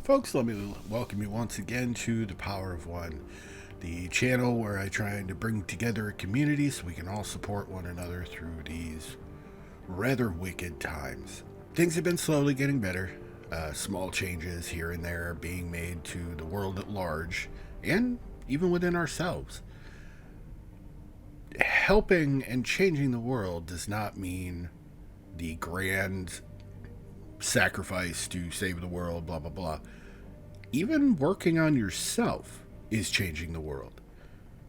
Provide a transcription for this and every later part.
Folks, let me welcome you once again to The Power of One, the channel where I try to bring together a community so we can all support one another through these rather wicked times. Things have been slowly getting better. Small changes here and there are being made to the world at large, and even within ourselves. Helping and changing the world does not mean the grand sacrifice to save the world, blah, blah, blah. Even working on yourself is changing the world.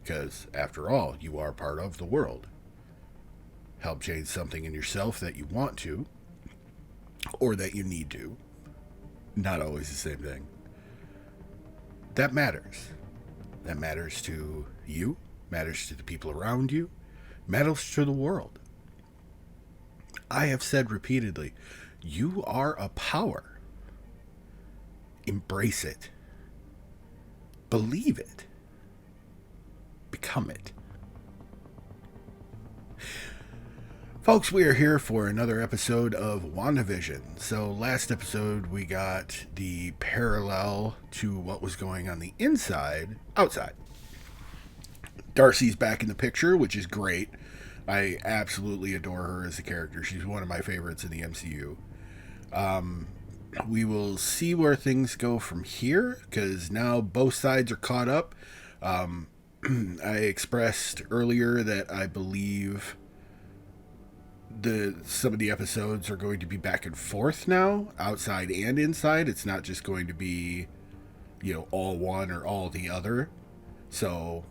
Because, after all, you are part of the world. Help change something in yourself that you want to, or that you need to. Not always the same thing. That matters. That matters to you, matters to the people around you, matters to the world. I have said repeatedly, you are a power. Embrace it. Believe it. Become it. Folks, we are here for another episode of WandaVision. So last episode we got the parallel to what was going on the outside. Darcy's back in the picture, which is great. I absolutely adore her as a character. She's one of my favorites in the MCU. We will see where things go from here, because now both sides are caught up. I expressed earlier that I believe some of the episodes are going to be back and forth now, outside and inside. It's not just going to be, all one or all the other. So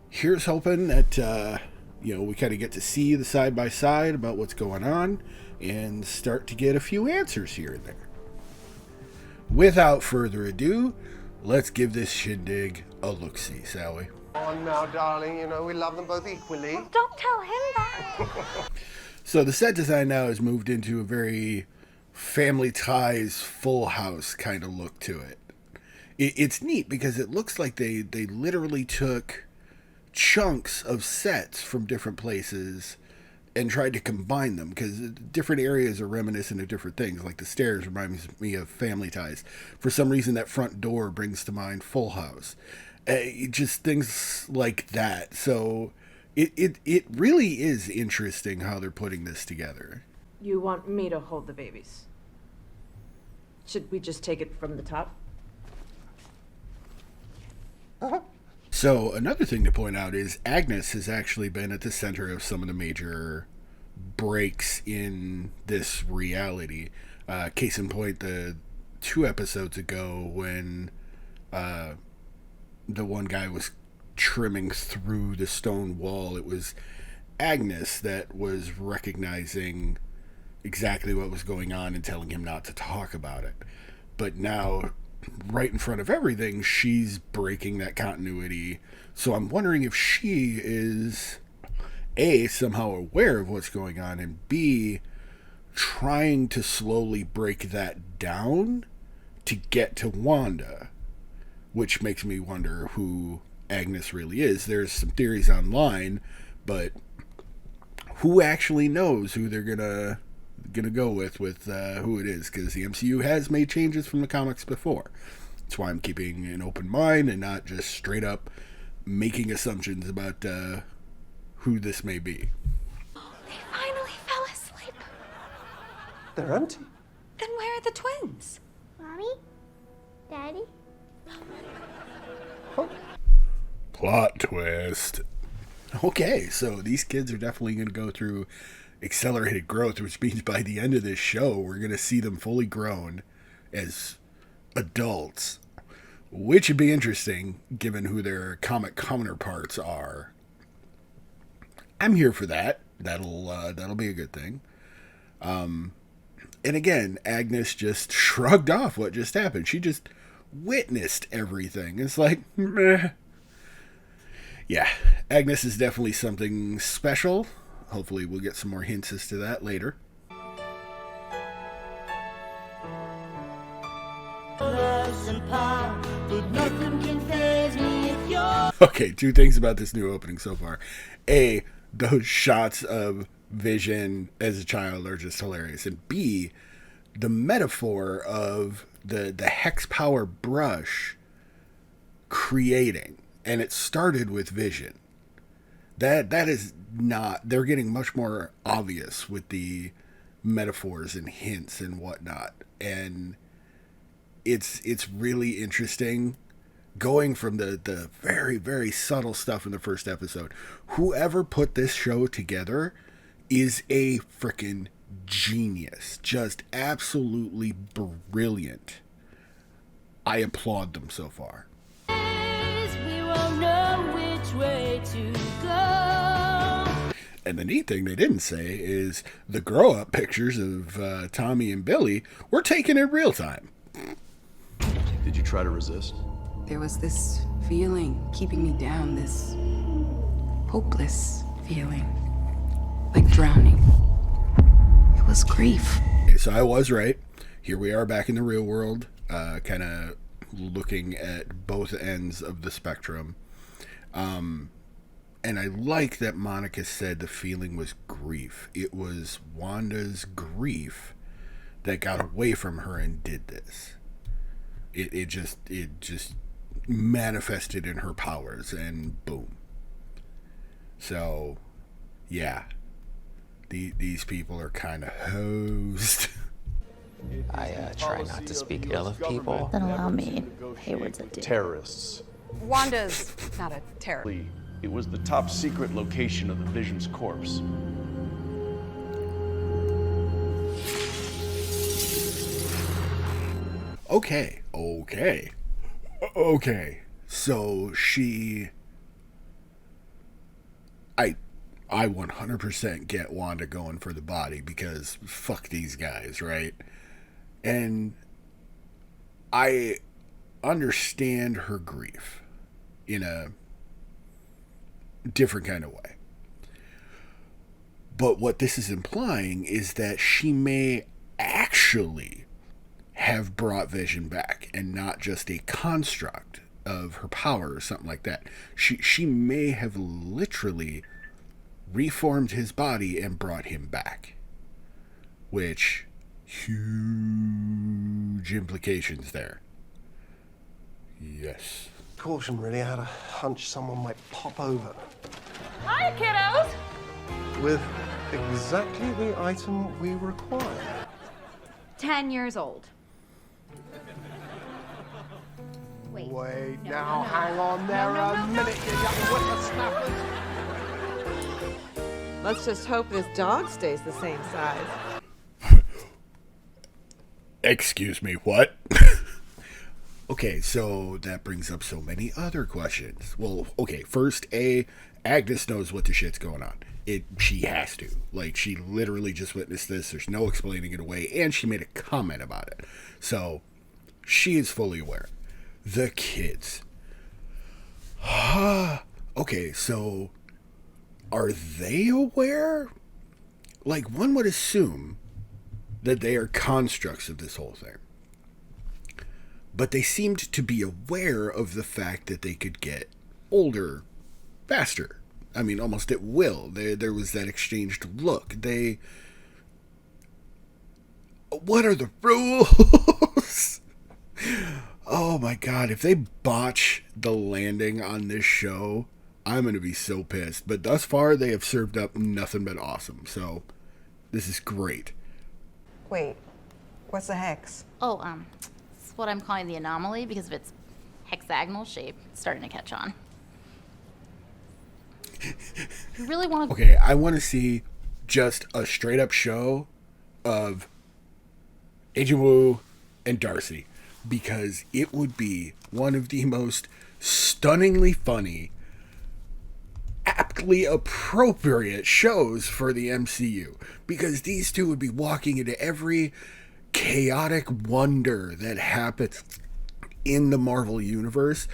here's hoping that, we kind of get to see the side by side about what's going on and start to get a few answers here and there. Without further ado, let's give this shindig a look-see, shall we? On now, darling, we love them both equally. Well, don't tell him that. So the set design now has moved into a very Family Ties, Full House kind of look to it. It's neat because it looks like they literally took chunks of sets from different places and tried to combine them, because different areas are reminiscent of different things. Like the stairs reminds me of Family Ties. For some reason, that front door brings to mind Full House. Just things like that. So it really is interesting how they're putting this together. You want me to hold the babies? Should we just take it from the top? So another thing to point out is Agnes has actually been at the center of some of the major breaks in this reality. Case in point, the 2 episodes ago when the one guy was trimming through the stone wall, it was Agnes that was recognizing exactly what was going on and telling him not to talk about it. But now, right in front of everything, she's breaking that continuity. So I'm wondering if she is A, somehow aware of what's going on, and B, trying to slowly break that down to get to Wanda, which makes me wonder who Agnes really is. There's some theories online, but who actually knows who they're gonna go with who it is, because the MCU has made changes from the comics before. That's why I'm keeping an open mind and not just straight up making assumptions about who this may be. They finally fell asleep. They're empty. Then where are the twins? Mommy? Daddy? Plot twist. Okay, so these kids are definitely going to go through accelerated growth, which means by the end of this show, we're going to see them fully grown as adults, which would be interesting given who their comic counterparts are. I'm here for that. That'll be a good thing. And again, Agnes just shrugged off what just happened. She just witnessed everything. It's like, meh. Yeah, Agnes is definitely something special. Hopefully we'll get some more hints as to that later. Okay, 2 things about this new opening so far. A, those shots of Vision as a child are just hilarious. And B, the metaphor of the hex power brush creating, and it started with Vision. That is not, they're getting much more obvious with the metaphors and hints and whatnot, and it's really interesting going from the very, very subtle stuff in the first episode. Whoever put this show together is a freaking genius. Just absolutely brilliant. I applaud them so far. We won't know which way to go. And the neat thing they didn't say is the grow-up pictures of Tommy and Billy were taken in real time. Did you try to resist? There was this feeling keeping me down, this hopeless feeling, like drowning. It was grief. Okay, so I was right. Here we are back in the real world, kind of looking at both ends of the spectrum. And I like that Monica said the feeling was grief. It was Wanda's grief that got away from her and did this. It just manifested in her powers, and boom. So, yeah. These people are kind of hosed. I try not to speak ill of people. Then allow me. Hayward's a dude. Terrorists. Wanda's not a terrorist. It was the top secret location of the Vision's corpse. Okay. So I 100% get Wanda going for the body because fuck these guys, right? And I understand her grief in a different kind of way. But what this is implying is that she may actually have brought Vision back and not just a construct of her power or something like that. She may have literally reformed his body and brought him back, which huge implications there. Yes. Caution, really. I had a hunch someone might pop over Hi, kiddos! with exactly the item we require. 10 years old. Wait, now hang on there a minute, you young whippersnappers. Let's just hope this dog stays the same size. Excuse me, what? Okay, so that brings up so many other questions. Well, okay, first, Agnes knows what the shit's going on. She has to. Like, she literally just witnessed this. There's no explaining it away, and she made a comment about it. So, she is fully aware. The kids. Okay, so are they aware? Like, one would assume that they are constructs of this whole thing. But they seemed to be aware of the fact that they could get older faster. I mean, almost at will. There was that exchanged look. What are the rules? Oh my god, if they botch the landing on this show, I'm going to be so pissed. But thus far, they have served up nothing but awesome. So, this is great. Wait, what's the hex? Oh, it's what I'm calling the anomaly because of its hexagonal shape. It's starting to catch on. You really want to... Okay, I want to see just a straight up show of Agent Wu and Darcy, because it would be one of the most stunningly funny, aptly appropriate shows for the MCU, because these two would be walking into every chaotic wonder that happens in the Marvel Universe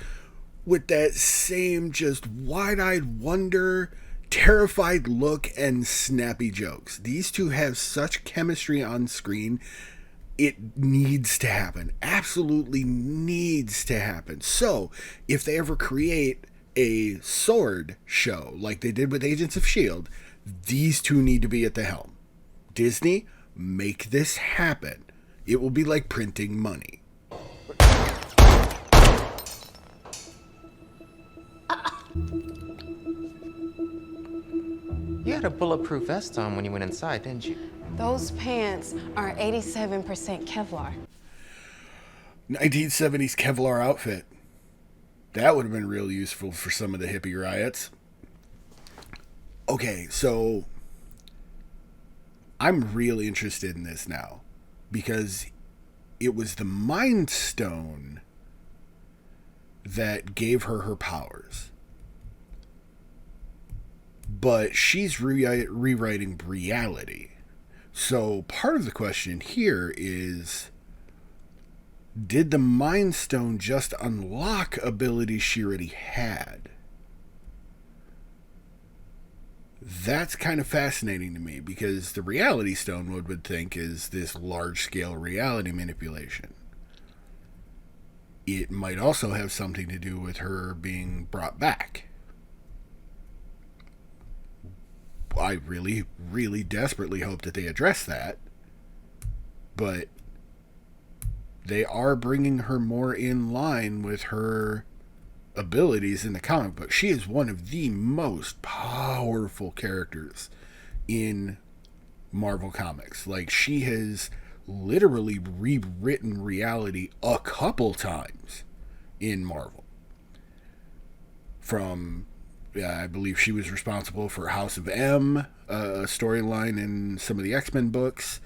with that same just wide-eyed wonder, terrified look, and snappy jokes. These two have such chemistry on screen. It needs to happen. Absolutely needs to happen. So, if they ever create a sword show like they did with Agents of S.H.I.E.L.D., these two need to be at the helm. Disney, make this happen. It will be like printing money. You had a bulletproof vest on when you went inside, didn't you? Those pants are 87% Kevlar. 1970s Kevlar outfit. That would have been real useful for some of the hippie riots. Okay, so I'm really interested in this now because it was the Mind Stone that gave her her powers. But she's rewriting reality. So part of the question here is, did the Mind Stone just unlock abilities she already had? That's kind of fascinating to me because the Reality Stone, one would think, is this large-scale reality manipulation. It might also have something to do with her being brought back. I really, really desperately hope that they address that. But they are bringing her more in line with her abilities in the comic book. She is one of the most powerful characters in Marvel Comics. Like, she has literally rewritten reality a couple times in Marvel. From, I believe she was responsible for House of M, a storyline in some of the X-Men books.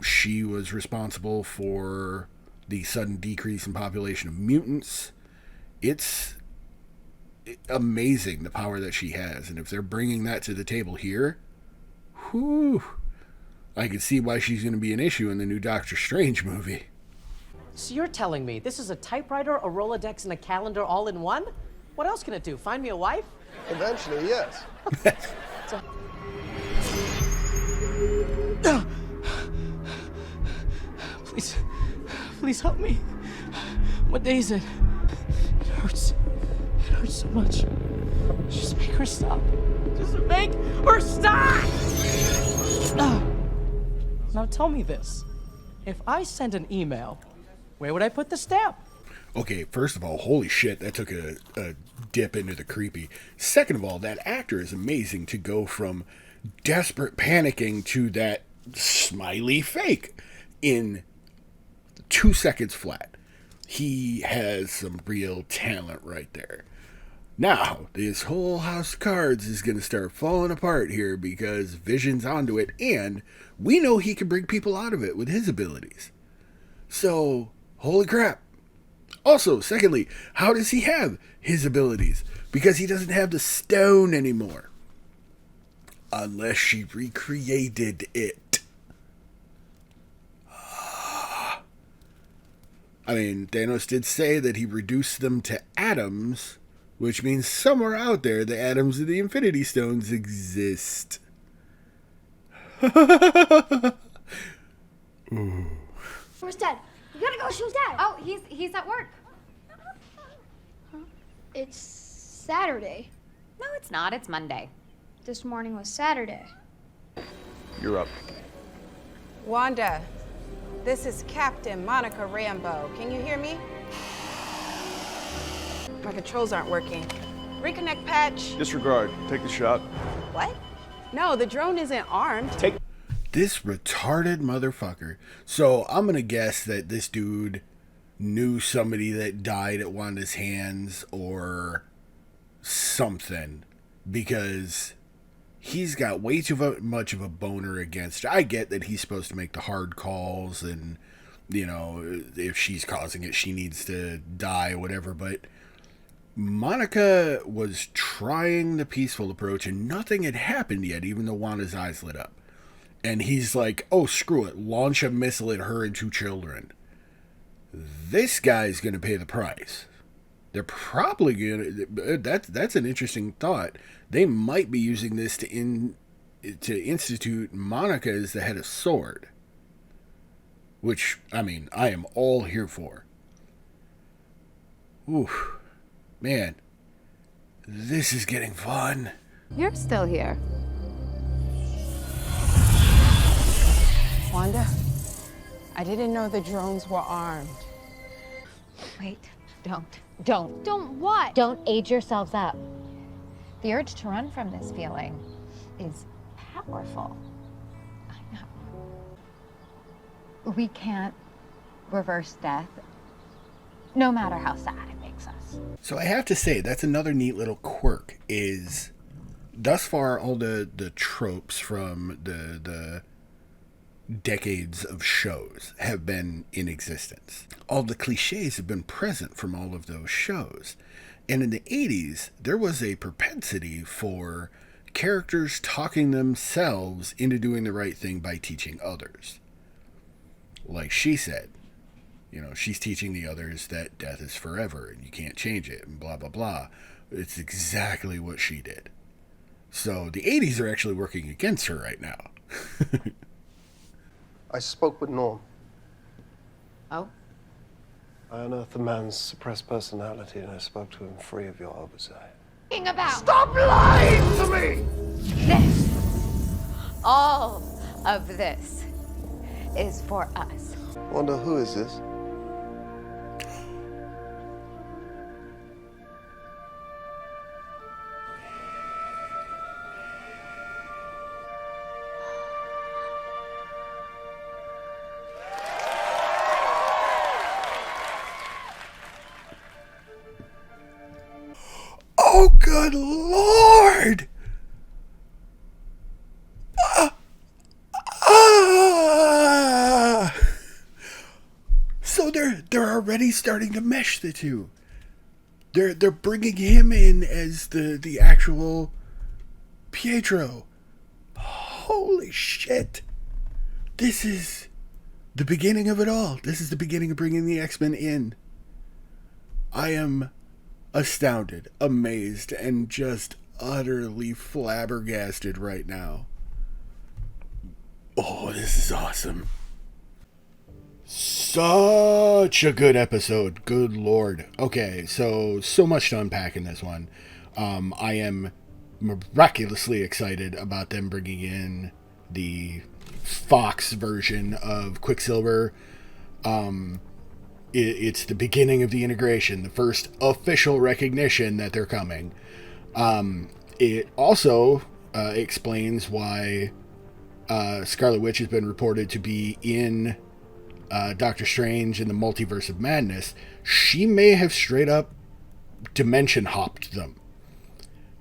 She was responsible for the sudden decrease in population of mutants. It's amazing the power that she has. And if they're bringing that to the table here, whew, I can see why she's going to be an issue in the new Doctor Strange movie. So you're telling me this is a typewriter, a Rolodex, and a calendar all in one? What else can it do? Find me a wife? Eventually, yes. Please help me. What day is it? It hurts. It hurts so much. Just make her stop. Just make her stop! Now tell me this. If I send an email, where would I put the stamp? Okay, first of all, holy shit, that took a dip into the creepy. Second of all, that actor is amazing to go from desperate panicking to that smiley fake in 2 seconds flat. He has some real talent right there. Now, this whole house of cards is going to start falling apart here because Vision's onto it, and we know he can bring people out of it with his abilities. So, holy crap. Also, secondly, how does he have his abilities? Because he doesn't have the stone anymore. Unless she recreated it. I mean, Thanos did say that he reduced them to atoms, which means somewhere out there the atoms of the Infinity Stones exist. Where's Dad? We gotta go show Dad. Oh, he's at work. It's Saturday. No, it's not. It's Monday. This morning was Saturday. You're up. Wanda, this is Captain Monica Rambeau. Can you hear me? My controls aren't working. Reconnect patch. Disregard. Take the shot. What? No, the drone isn't armed. Take. This retarded motherfucker. So I'm going to guess that this dude knew somebody that died at Wanda's hands or something, because he's got way too much of a boner against her. I get that he's supposed to make the hard calls and, you know, if she's causing it, she needs to die, whatever, but Monica was trying the peaceful approach and nothing had happened yet, even though Wanda's eyes lit up. And he's like, oh, screw it. Launch a missile at her and 2 children. This guy's going to pay the price. They're probably going to... That's an interesting thought. They might be using this to institute Monica as the head of S.W.O.R.D. Which, I mean, I am all here for. Oof. Man. This is getting fun. You're still here. Wanda, I didn't know the drones were armed. Wait, don't. Don't what? Don't age yourselves up. The urge to run from this feeling is powerful. I know. We can't reverse death, no matter how sad it makes us. So I have to say, that's another neat little quirk, is thus far all the tropes from the decades of shows have been in existence. All the cliches have been present from all of those shows. And in the 80s, there was a propensity for characters talking themselves into doing the right thing by teaching others. Like she said, you know, she's teaching the others that death is forever and you can't change it and blah, blah, blah. It's exactly what she did. So the 80s are actually working against her right now. I spoke with Norm. Oh? I unearthed the man's suppressed personality and I spoke to him free of your oversight. About Stop lying to me! this. All of this is for us. Wanda, who is this? Oh, good Lord! So they're already starting to mesh the two. They're bringing him in as the actual Pietro. Holy shit! This is the beginning of it all. This is the beginning of bringing the X-Men in. I am astounded, amazed, and just utterly flabbergasted right now. Oh, this is awesome. Such a good episode. Good Lord. Okay, so much to unpack in this one. I am miraculously excited about them bringing in the Fox version of Quicksilver. It's the beginning of the integration, the first official recognition that they're coming. It also explains why Scarlet Witch has been reported to be in Doctor Strange in the Multiverse of Madness. She may have straight up dimension hopped them.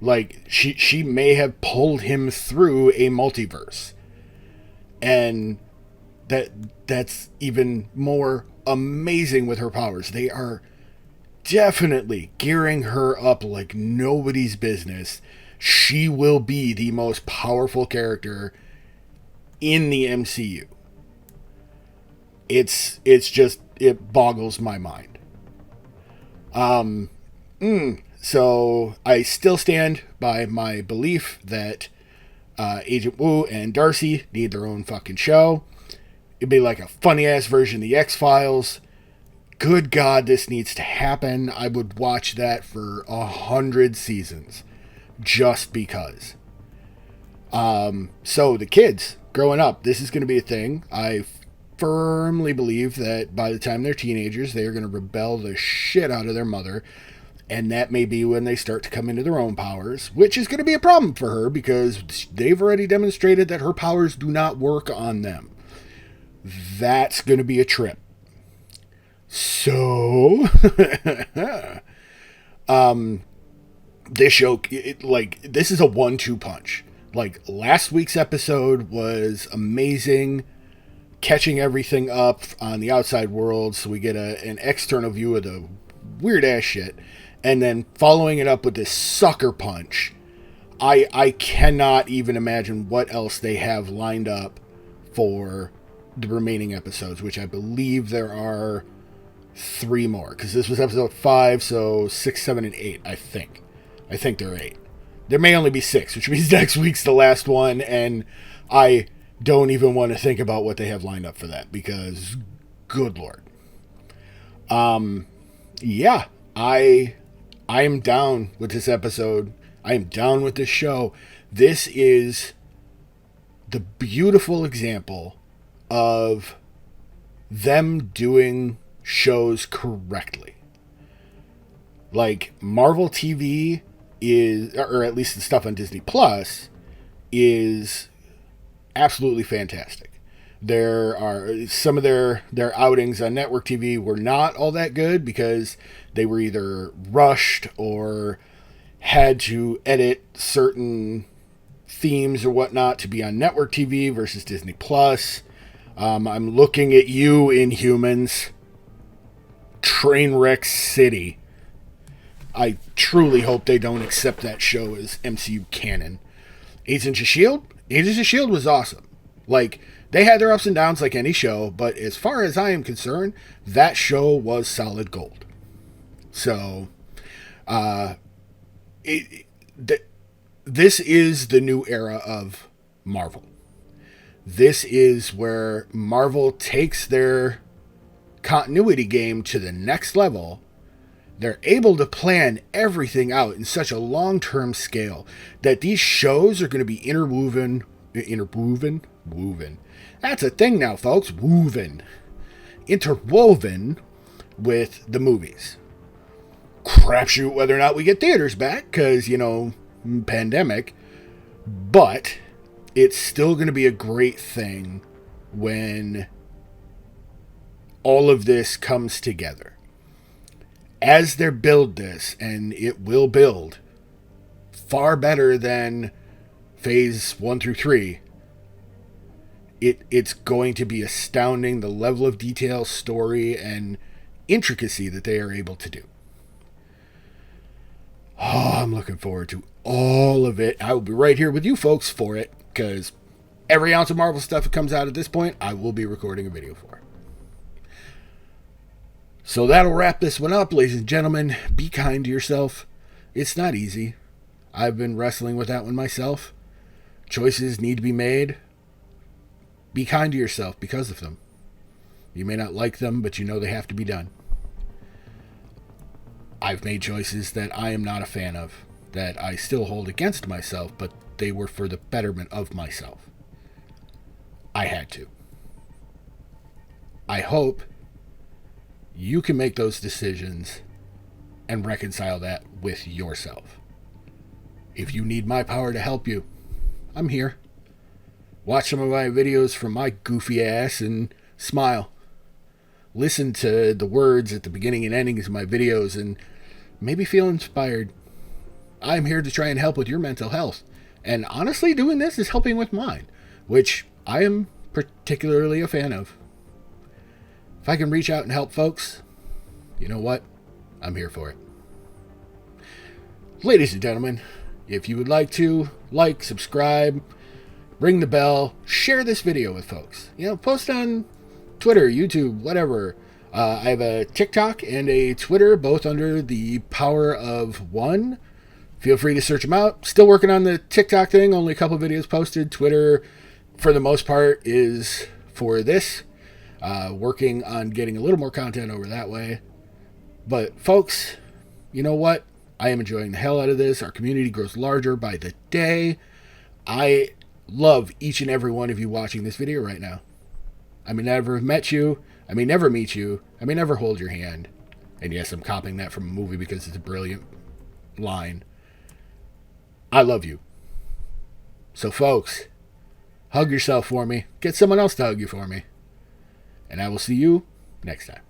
Like, she may have pulled him through a multiverse. And that's even more amazing with her powers. They are definitely gearing her up like nobody's business. She will be the most powerful character in the MCU. It's just, it boggles my mind. So I still stand by my belief that Agent Wu and Darcy need their own fucking show. It'd be like a funny ass version of the X-Files. Good God, this needs to happen. I would watch that for 100 seasons. Just because. So the kids growing up, this is going to be a thing. I firmly believe that by the time they're teenagers, they are going to rebel the shit out of their mother. And that may be when they start to come into their own powers, which is going to be a problem for her because they've already demonstrated that her powers do not work on them. That's going to be a trip. So, this show, this is a 1-2 punch. Like, last week's episode was amazing, catching everything up on the outside world, so we get an external view of the weird-ass shit, and then following it up with this sucker punch. I cannot even imagine what else they have lined up for the remaining episodes, which I believe there are 3 more, because this was episode 5, so 6, 7, and 8, I think there are 8. There may only be 6, which means next week's the last one, and I don't even want to think about what they have lined up for that, because good Lord. Yeah, I am down with this episode. I am down with this show. This is the beautiful example of them doing shows correctly. Like, Marvel TV is, or at least the stuff on Disney Plus, is absolutely fantastic. There are some of their outings on network TV were not all that good because they were either rushed or had to edit certain themes or whatnot to be on network TV versus Disney Plus. I'm looking at you, Inhumans. Trainwreck City. I truly hope they don't accept that show as MCU canon. Agents of S.H.I.E.L.D.? Agents of S.H.I.E.L.D. was awesome. Like, they had their ups and downs like any show, but as far as I am concerned, that show was solid gold. So, this is the new era of Marvel. This is where Marvel takes their continuity game to the next level. They're able to plan everything out in such a long-term scale that these shows are going to be interwoven. That's a thing now, folks. Interwoven with the movies. Crapshoot whether or not we get theaters back, because, pandemic. But it's still going to be a great thing when all of this comes together. As they build this, and it will build far better than phase 1 through 3, it's going to be astounding the level of detail, story, and intricacy that they are able to do. Oh, I'm looking forward to all of it. I will be right here with you folks for it, because every ounce of Marvel stuff that comes out at this point, I will be recording a video for. So that'll wrap this one up, ladies and gentlemen. Be kind to yourself. It's not easy. I've been wrestling with that one myself. Choices need to be made. Be kind to yourself because of them. You may not like them, but you know they have to be done. I've made choices that I am not a fan of, that I still hold against myself, but they were for the betterment of myself. I had to. I hope you can make those decisions and reconcile that with yourself. If you need my power to help you, I'm here. Watch some of my videos from my goofy ass and smile. Listen to the words at the beginning and endings of my videos and maybe feel inspired. I'm here to try and help with your mental health. And honestly, doing this is helping with mine, which I am particularly a fan of. If I can reach out and help folks, you know what? I'm here for it. Ladies and gentlemen, if you would like to like, subscribe, ring the bell, share this video with folks. Post on Twitter, YouTube, whatever. I have a TikTok and a Twitter, both under the Power of One. Feel free to search them out. Still working on the TikTok thing, only a couple videos posted. Twitter, for the most part, is for this. Working on getting a little more content over that way. But folks, you know what? I am enjoying the hell out of this. Our community grows larger by the day. I love each and every one of you watching this video right now. I may never have met you. I may never meet you. I may never hold your hand. And yes, I'm copying that from a movie because it's a brilliant line. I love you. So folks, hug yourself for me. Get someone else to hug you for me. And I will see you next time.